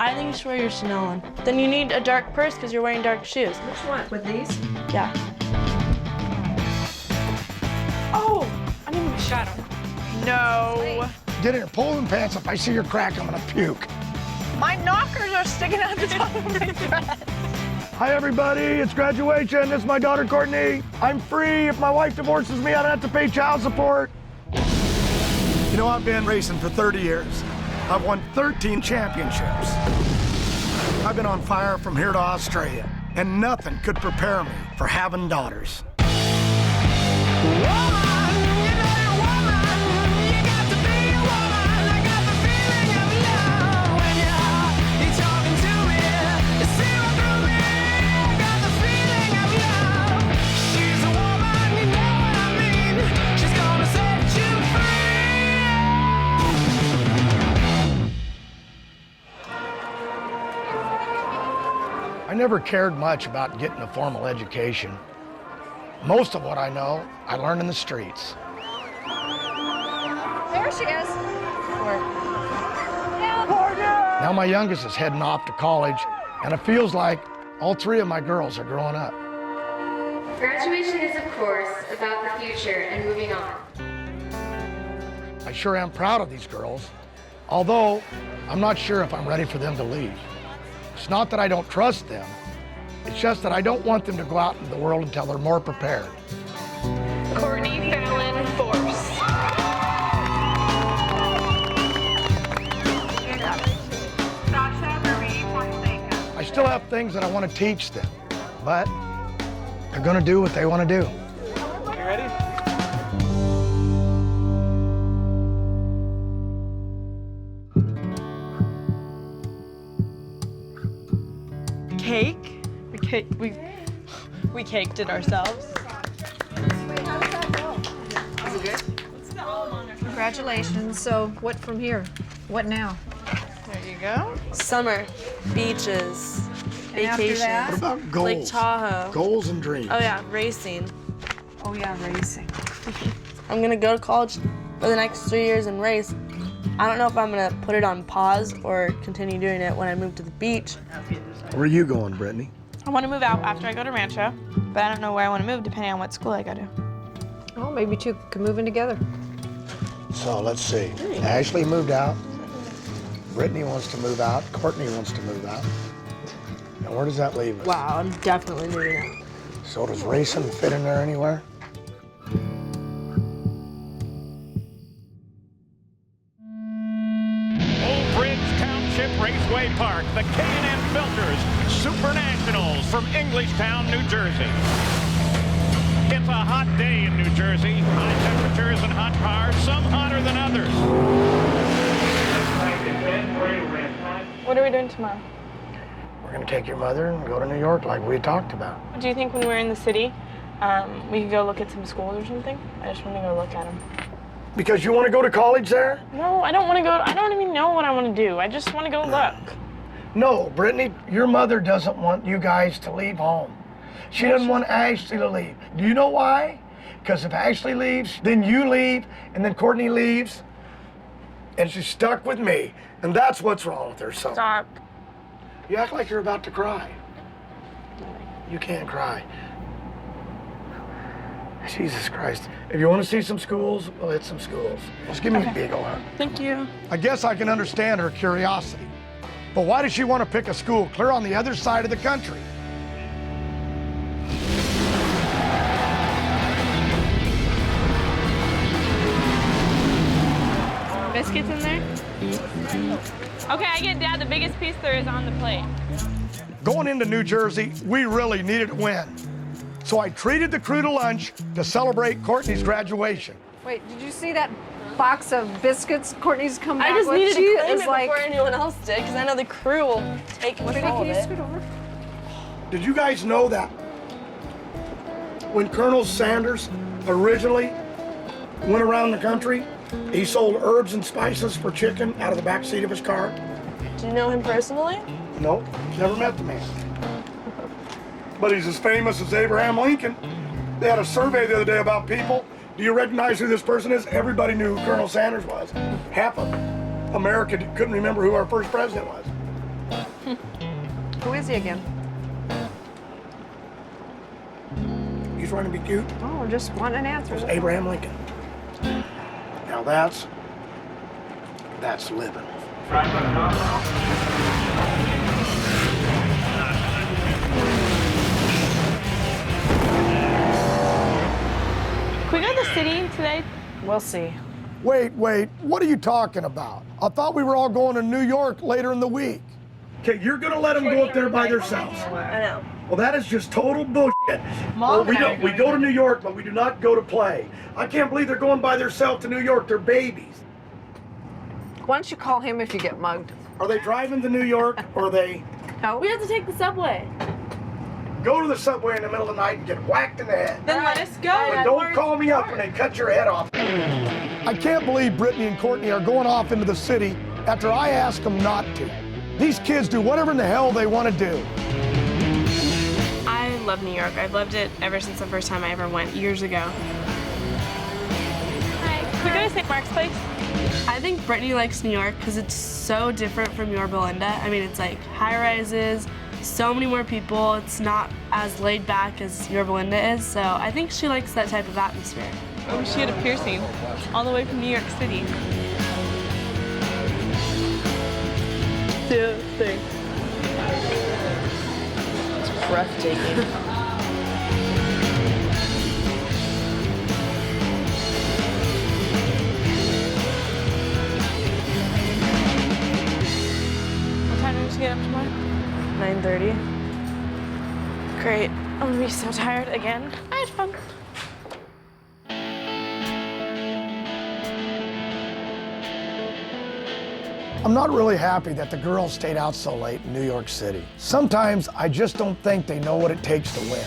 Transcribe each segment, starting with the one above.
I think you should wear your Chanel one. Then you need a dark purse because you're wearing dark shoes. Which one? With these? Yeah. Oh, I need my shadow. No. Get in your pulling pants. If I see your crack, I'm gonna puke. My knockers are sticking out the top of my dress. Hi, everybody. It's graduation. This is my daughter, Courtney. I'm free. If my wife divorces me, I don't have to pay child support. You know, I've been racing for 30 years. I've won 13 championships. I've been on fire from here to Australia, and nothing could prepare me for having daughters. I never cared much about getting a formal education. Most of what I know, I learned in the streets. There she is. Now my youngest is heading off to college, and it feels like all three of my girls are growing up. Graduation is, of course, about the future and moving on. I sure am proud of these girls, although I'm not sure if I'm ready for them to leave. It's not that I don't trust them, it's just that I don't want them to go out into the world until they're more prepared. Courtney Fallon Force. I still have things that I want to teach them, but they're going to do what they want to do. You ready? Cake? We caked it ourselves. Congratulations. So what from here? What now? There you go. Summer, beaches, And after vacations. that? What about goals? Lake Tahoe. Goals and dreams. Oh yeah, racing. Oh yeah, racing. I'm gonna go to college for the next 3 years and race. I don't know if I'm gonna put it on pause or continue doing it when I move to the beach. Where are you going, Brittany? I want to move out after I go to Rancho, but I don't know where I want to move depending on what school I go to. Oh, maybe two could move in together. So let's see. Ashley moved out. Brittany wants to move out. Courtney wants to move out. And where does that leave us? Wow, I'm definitely moving out. So does racing fit in there anywhere? Old Bridge Township Raceway Park, the K&N Filters Super Nationals from Englishtown, New Jersey. It's a hot day in New Jersey. High temperatures and hot cars, some hotter than others. What are we doing tomorrow? We're going to take your mother and go to New York like we talked about. Do you think when we're in the city, we could go look at some schools or something? I just want to go look at them. Because you want to go to college there? No, I don't want to go. I don't even know what I want to do. I just want to go look. No, Brittany, your mother doesn't want you guys to leave home. She doesn't want Ashley to leave. Do you know why? Because if Ashley leaves, then you leave, and then Courtney leaves, and she's stuck with me. And that's what's wrong with her, so. Stop. You act like you're about to cry. You can't cry. Jesus Christ. If you want to see some schools, we'll hit some schools. Just give me a big old hug. Thank you. I guess I can understand her curiosity. But why does she want to pick a school clear on the other side of the country? Biscuits in there? Okay, I get Dad the biggest piece there is on the plate. Going into New Jersey, we really needed to win. So I treated the crew to lunch to celebrate Courtney's graduation. Wait, did you see that box of biscuits Courtney's come back I just with? needed She to claim is it like, before anyone else did, because I know the crew will take Brittany, control can of you it. scoot over? Did you guys know that when Colonel Sanders originally went around the country, he sold herbs and spices for chicken out of the back seat of his car? Do you know him personally? Nope, never met the man. But he's as famous as Abraham Lincoln. They had a survey the other day about people. Do you recognize who this person is? Everybody knew who Colonel Sanders was. Half of America couldn't remember who our first president was. Who is he again? He's trying to be cute. Oh, just want an answer. It's Abraham Lincoln. Now that's living. Can we go to the city today? We'll see. Wait, what are you talking about? I thought we were all going to New York later in the week. Okay, you're gonna let them go up there by themselves. I know. Well, that is just total bullshit. Mom we and I are we go to New York, but we do not go to play. I can't believe they're going by themselves to New York. They're babies. Why don't you call him if you get mugged? Are they driving to New York, or they No. We have to take the subway. go to the subway in the middle of the night and get whacked in the head? Then let us go. And don't call me up when they cut your head off. I can't believe Brittany and Courtney are going off into the city after I asked them not to. These kids do whatever in the hell they want to do. I love New York. I've loved it ever since the first time I ever went years ago. Hi. Can we go to St. Mark's Place? I think Brittany likes New York because it's so different from Yorba Linda. I mean, it's like high rises, so many more people. It's not as laid back as Yorba Linda is, so I think she likes that type of atmosphere. I wish she had a piercing all the way from New York City. 2, 3. It's breathtaking. What time did you get up tomorrow? 9:30. Great. I'm gonna be so tired again. I had fun. I'm not really happy that the girls stayed out so late in New York City. Sometimes I just don't think they know what it takes to win.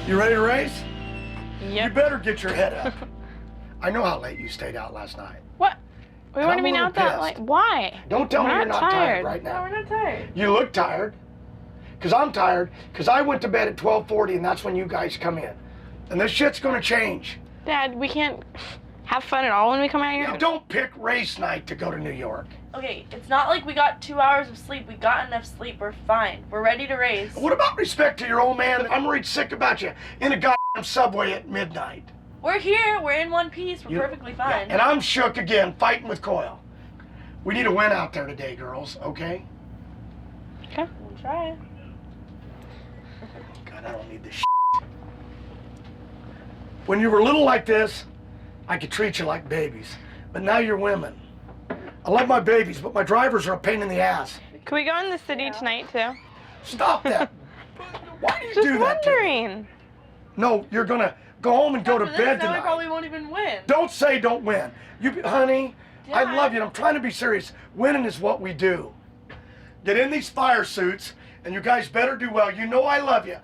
You ready to race? Yep. You better get your head up. I know how late you stayed out last night. What? We And weren't I'm a even little out that pissed. late. Why? Don't tell me We're you're not tired right No, now. we're not tired. You look tired. Because I'm tired. Because I went to bed at 12:40 and that's when you guys come in. And this shit's going to change. Dad, we can't have fun at all when we come out here? You don't pick race night to go to New York. Okay, it's not like we got 2 hours of sleep. We got enough sleep. We're fine. We're ready to race. What about respect to your old man? I'm worried sick about you in a goddamn subway at midnight. We're here. We're in one piece. We're perfectly fine. And I'm shook again, fighting with Coyle. We need a win out there today, girls, okay? Okay. We'll try. God, I don't need this shit. When you were little like this, I could treat you like babies. But now you're women. I love my babies, but my drivers are a pain in the ass. Can we go in the city tonight, too? Stop that. Why do you Just do that to me? wondering. No, you're gonna go home and go to After bed this, now we tonight. probably won't even win. Don't say don't win. Honey, I Dad. love you and I'm trying to be serious. Winning is what we do. Get in these fire suits and you guys better do well. You know I love you.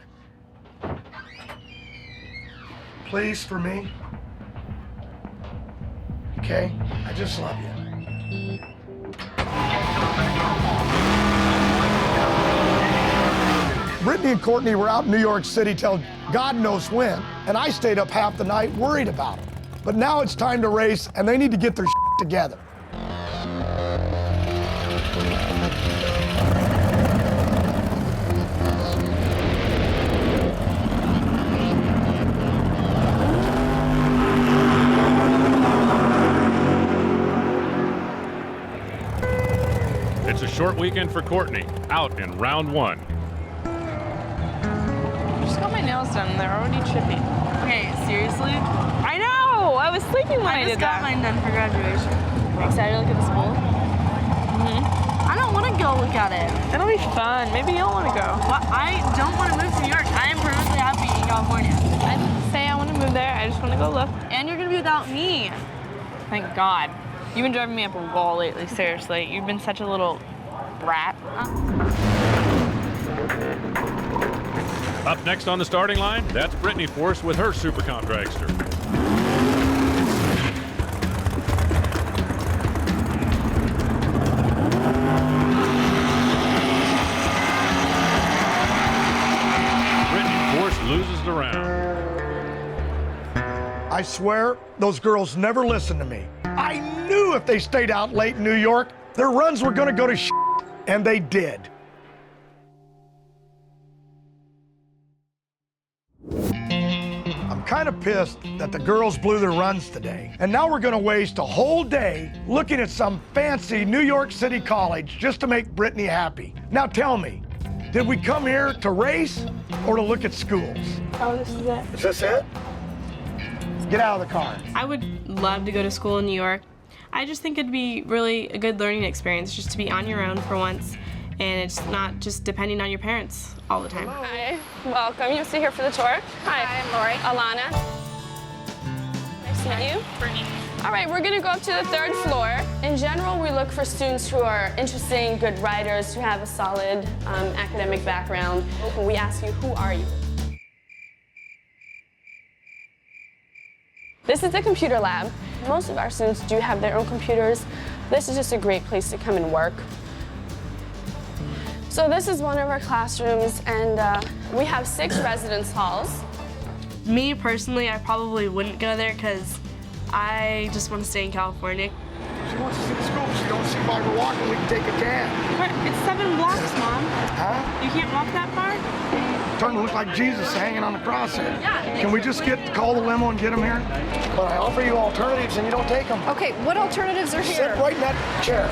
Please, for me. Okay? I just love you. Brittany and Courtney were out in New York City till God knows when, and I stayed up half the night worried about them. But now it's time to race, and they need to get their shit together. It's a short weekend for Courtney, out in round 1. Just got my nails done. They're already chippy. Okay, seriously? I know! I was sleeping when I, I did just got that. mine done for graduation. Excited to look at the school? I don't want to go look at it. It'll be fun. Maybe you'll want to go. Well, I don't want to move to New York. I am perfectly happy in California. I didn't say I want to move there. I just want to go look. And you're going to be without me. Thank God. You've been driving me up a wall lately, seriously. You've been such a little brat. Up next on the starting line, that's Brittany Force with her Supercomp dragster. Brittany Force loses the round. I swear, those girls never listen to me. I knew if they stayed out late in New York, their runs were gonna go to shit, and they did. kind of pissed that the girls blew their runs today. And now we're gonna waste a whole day looking at some fancy New York City college just to make Brittany happy. Now tell me, did we come here to race or to look at schools? Oh, this is it. Is this it? Get out of the car. I would love to go to school in New York. I just think it'd be really a good learning experience just to be on your own for once, and it's not just depending on your parents all the time. Hi, welcome. You sit here for the tour. Hi, I'm Lori. Alana. Nice to meet you. Brittany. All right, we're gonna go up to the 3rd floor. In general, we look for students who are interesting, good writers, who have a solid academic background. We ask you, who are you? This is the computer lab. Most of our students do have their own computers. This is just a great place to come and work. So this is one of our classrooms, and we have 6 residence halls. Me personally, I probably wouldn't go there because I just want to stay in California. She wants to see the school. She don't see why we're walking. We can take a cab. What? It's 7 blocks, Mom. Huh? You can't walk that far? Starting to look like Jesus hanging on the cross here. Can we just call the limo and get him here? But I offer you alternatives and you don't take them. Okay, what alternatives are here? Sit right in that chair.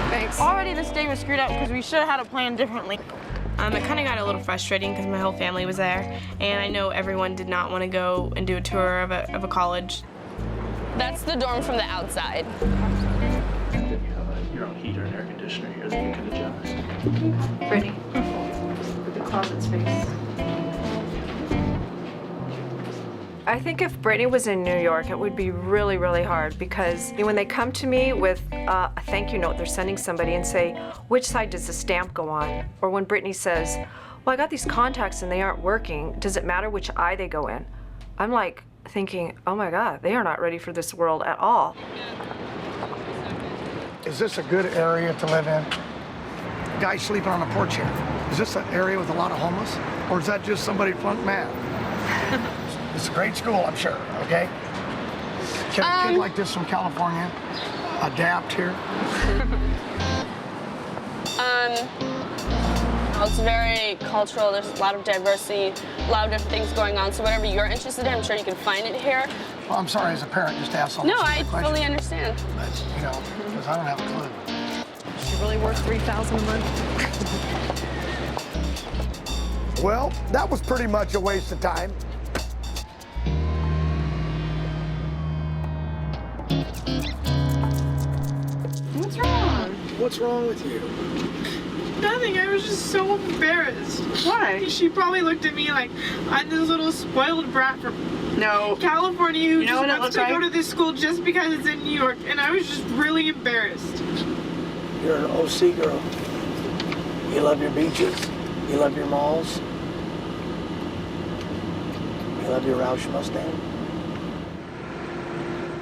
Thanks. Already this day was screwed up because we should have had a plan differently. It kind of got a little frustrating because my whole family was there, and I know everyone did not want to go and do a tour of a college. That's the dorm from the outside. You have your own heater and air conditioner here that you can adjust. Brittany. With the closet space. I think if Brittany was in New York, it would be really, really hard because when they come to me with a thank you note, they're sending somebody and say, which side does the stamp go on? Or when Brittany says, well, I got these contacts and they aren't working, does it matter which eye they go in? I'm like thinking, oh my God, they are not ready for this world at all. Is this a good area to live in? Guy sleeping on a porch here. Is this an area with a lot of homeless? Or is that just somebody flunked math? It's a great school, I'm sure, okay? Can a kid like this from California adapt here? It's very cultural. There's a lot of diversity, a lot of different things going on. So whatever you're interested in, I'm sure you can find it here. Well, I'm sorry as a parent just to ask all No, those I questions. fully understand. But, you know, because I don't have a clue. Is she really worth $3,000 a month? Well, that was pretty much a waste of time. What's wrong? What's wrong with you? Nothing, I was just so embarrassed. Why? She probably looked at me like I'm this little spoiled brat from California who just wants to go to this school just because it's in New York, and I was just really embarrassed. You're an OC girl. You love your beaches. You love your malls. You love your Roush Mustang.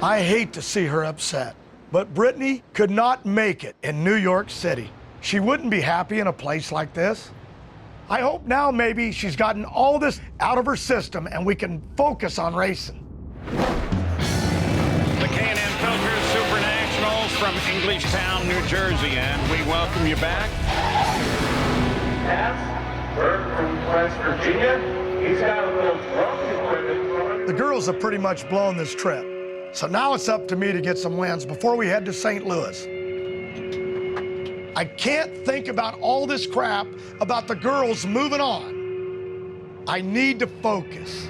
I hate to see her upset, but Brittany could not make it in New York City. She wouldn't be happy in a place like this. I hope now maybe she's gotten all this out of her system and we can focus on racing. The K&N Filters Super Nationals from Englishtown, New Jersey, and we welcome you back. Bert from West Virginia. He's got a little drone equipment. The girls have pretty much blown this trip. So now it's up to me to get some wins before we head to St. Louis. I can't think about all this crap about the girls moving on. I need to focus.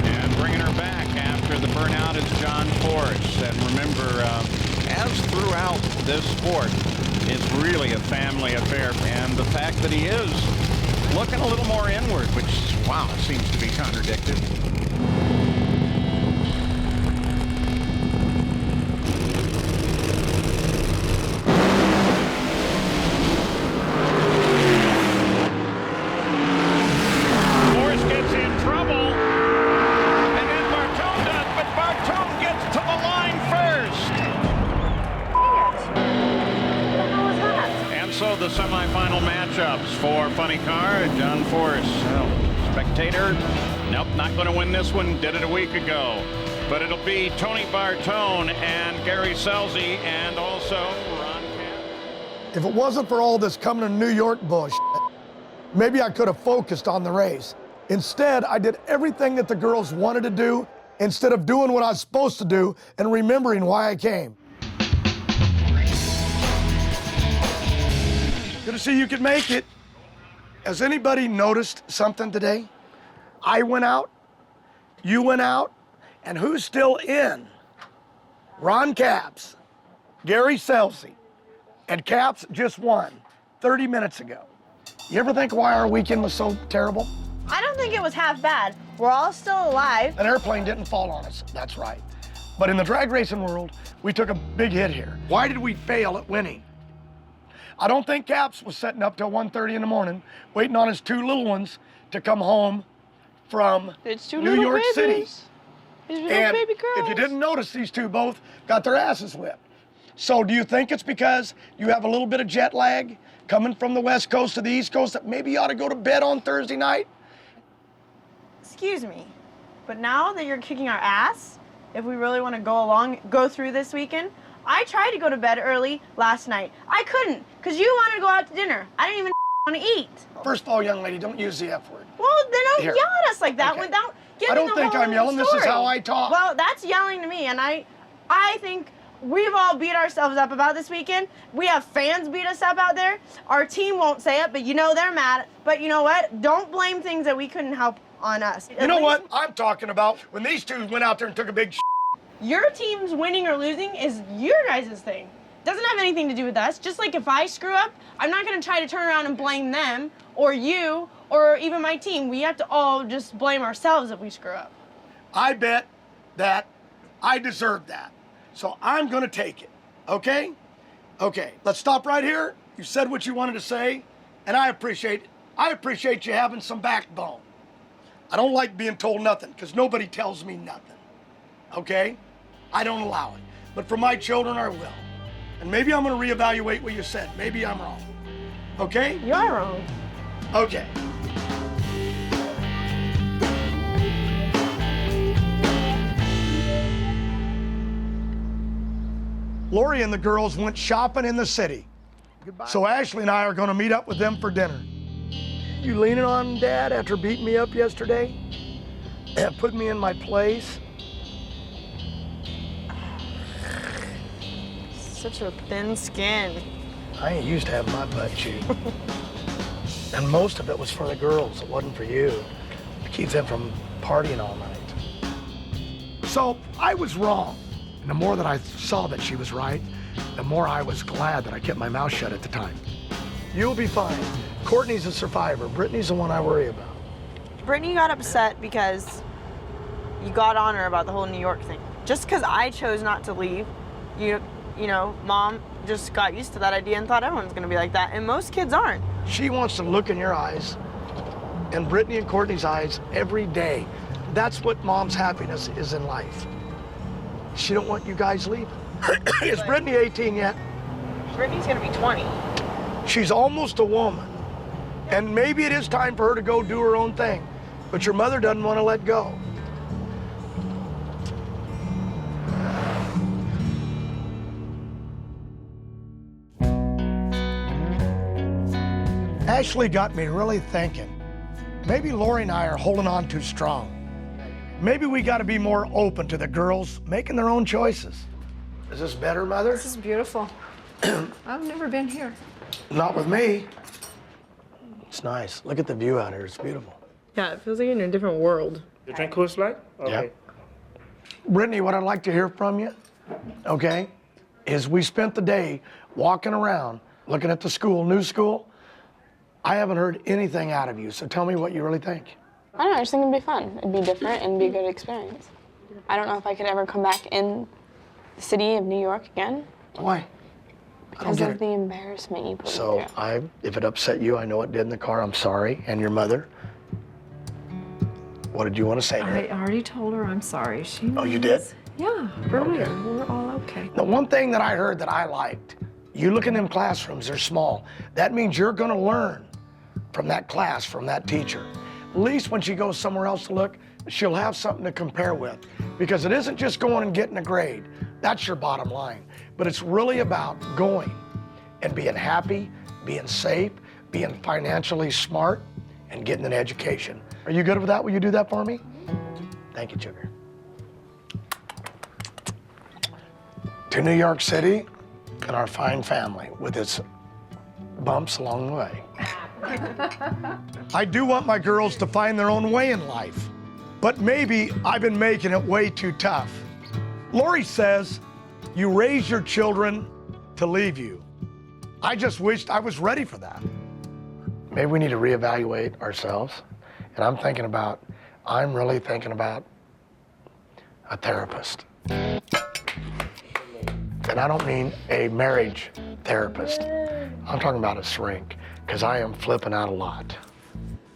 And bringing her back after the burnout is John Force. And remember, as throughout this sport, it's really a family affair. And the fact that he is looking a little more inward, which, wow, seems to be contradicted. Force gets in trouble, and then Bartone does, but Bartone gets to the line first. And so the semifinal matchups for Funny Car, John Force, spectator, nope, not going to win this one, did it a week ago. but it'll be Tony Bartone and Gary Selzy and also Ron Camp. If it wasn't for all this coming to New York bullshit, maybe I could have focused on the race. Instead, I did everything that the girls wanted to do instead of doing what I was supposed to do and remembering why I came. Good to see you could make it. Has anybody noticed something today? I went out, you went out, and who's still in? Ron Capps, Gary Selzy, and Capps just won 30 minutes ago. You ever think why our weekend was so terrible? I don't think it was half bad. We're all still alive. An airplane didn't fall on us, that's right. But in the drag racing world, we took a big hit here. Why did we fail at winning? I don't think Capps was sitting up till 1:30 in the morning, waiting on his two little ones to come home from New York City. And if you didn't notice, these two both got their asses whipped. So do you think it's because you have a little bit of jet lag coming from the West Coast to the East Coast that maybe you ought to go to bed on Thursday night? Excuse me, but now that you're kicking our ass, if we really want to go through this weekend, I tried to go to bed early last night. I couldn't, because you wanted to go out to dinner. I didn't even want to eat. First of all, young lady, don't use the F word. Well, then don't Here. yell at us like that Okay. without giving I don't the think whole I'm yelling. This is story. how I talk. Well, that's yelling to me, and I think we've all beat ourselves up about this weekend. We have fans beat us up out there. Our team won't say it, but you know they're mad. But you know what? Don't blame things that we couldn't help on us. You know what I'm talking about? When these two went out there and took a big Your team's winning or losing is your guys' thing. Doesn't have anything to do with us. Just like if I screw up, I'm not gonna try to turn around and blame them or you or even my team. We have to all just blame ourselves if we screw up. I bet that I deserve that. So I'm gonna take it, okay? Okay, let's stop right here. You said what you wanted to say, and I appreciate you having some backbone. I don't like being told nothing, because nobody tells me nothing, okay? I don't allow it. But for my children, I will. And maybe I'm gonna reevaluate what you said. Maybe I'm wrong, okay? You are wrong. Okay. Lori and the girls went shopping in the city. Goodbye. So Ashley and I are gonna meet up with them for dinner. You leaning on Dad after beating me up yesterday? And put me in my place? Such a thin skin. I ain't used to having my butt chewed. And most of it was for the girls. It wasn't for you. It keeps them from partying all night. So I was wrong. And the more that I saw that she was right, the more I was glad that I kept my mouth shut at the time. You'll be fine. Courtney's a survivor. Brittany's the one I worry about. Brittany got upset because you got on her about the whole New York thing. Just because I chose not to leave, you know, Mom just got used to that idea and thought everyone's gonna be like that, and most kids aren't. She wants to look in your eyes and Brittany and Courtney's eyes every day. That's what Mom's happiness is in life. She don't want you guys leaving. Is Brittany 18 yet? Brittany's gonna be 20. She's almost a woman. And maybe it is time for her to go do her own thing. But your mother doesn't want to let go. Ashley got me really thinking. Maybe Lori and I are holding on too strong. Maybe we got to be more open to the girls making their own choices. Is this better, Mother? This is beautiful. I've never been here. Not with me. It's nice. Look at the view out here. It's beautiful. Yeah, it feels like you're in a different world. You drink Coors Light? Okay. Yeah. Brittany, what I'd like to hear from you, okay, is we spent the day walking around, looking at the school, new school. I haven't heard anything out of you, so tell me what you really think. I don't know, I just think it'd be fun. It'd be different and be a good experience. I don't know if I could ever come back in the city of New York again. Why? Because of the embarrassment you put me through. So if it upset you, I know it did in the car, I'm sorry, and your mother. What did you want to say to her? I already told her I'm sorry. She knows. Oh, you did? Yeah, we're all okay. The one thing that I heard that I liked, you look in them classrooms, they're small. That means you're gonna learn from that class, from that teacher. At least when she goes somewhere else to look, she'll have something to compare with. Because it isn't just going and getting a grade. That's your bottom line. But it's really about going and being happy, being safe, being financially smart, and getting an education. Are you good with that? Will you do that for me? Thank you, Sugar. To New York City and our fine family with its bumps along the way. I do want my girls to find their own way in life, but maybe I've been making it way too tough. Lori says you raise your children to leave you. I just wished I was ready for that. Maybe we need to reevaluate ourselves. And I'm really thinking about a therapist. And I don't mean a marriage therapist. I'm talking about a shrink, because I am flipping out a lot.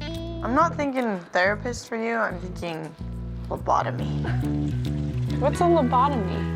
I'm not thinking therapist for you, I'm thinking lobotomy. What's a lobotomy?